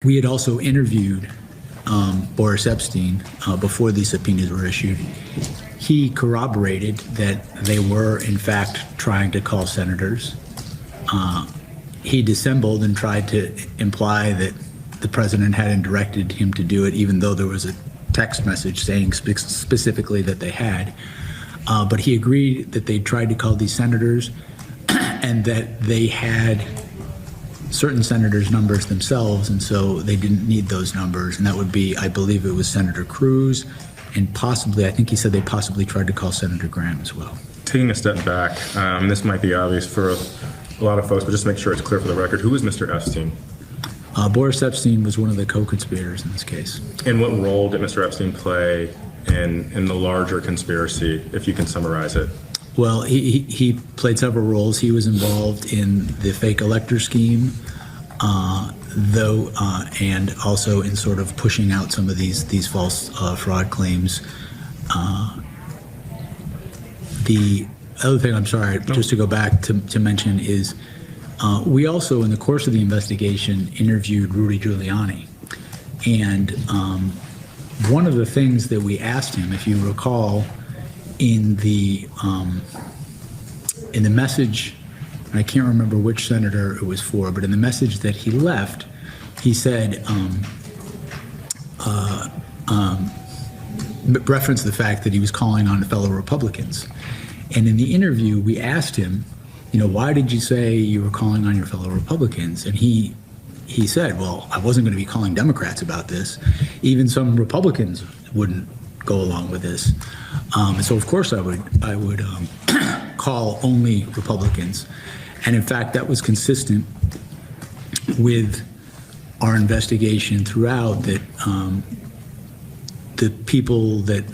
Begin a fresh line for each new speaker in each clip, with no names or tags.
We had also interviewed Boris Epshteyn before these subpoenas were issued. He corroborated that they were, in fact, trying to call senators. He dissembled and tried to imply that the president hadn't directed him to do it, even though there was a text message saying specifically that they had. But he agreed that they tried to call these senators and that they had certain senators' numbers themselves, and so they didn't need those numbers. And that would be, I believe it was Senator Cruz, and possibly, I think he said they possibly tried to call Senator Graham as well.
Taking a step back, this might be obvious for a lot of folks, but just to make sure it's clear for the record, who is Mr. Epshteyn?
Boris Epshteyn was one of the co-conspirators in this case.
And what role did Mr. Epshteyn play in the larger conspiracy, if you can summarize it?
Well, he played several roles. He was involved in the fake elector scheme, and also in sort of pushing out some of these false fraud claims. The other thing, I'm sorry, just to go back to mention is we also, in the course of the investigation, interviewed Rudy Giuliani. And one of the things that we asked him, if you recall, in the message, I can't remember which senator it was for, but in the message that he left, he said, referenced the fact that he was calling on fellow Republicans. And in the interview, we asked him, why did you say you were calling on your fellow Republicans? And he said, well, I wasn't going to be calling Democrats about this. Even some Republicans wouldn't go along with this. And so, of course, I would call only Republicans. And in fact, that was consistent with our investigation throughout, that the people that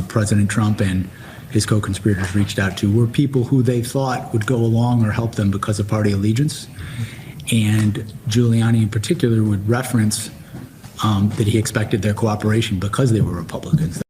President Trump and his co-conspirators reached out to were people who they thought would go along or help them because of party allegiance. And Giuliani in particular would reference that he expected their cooperation because they were Republicans.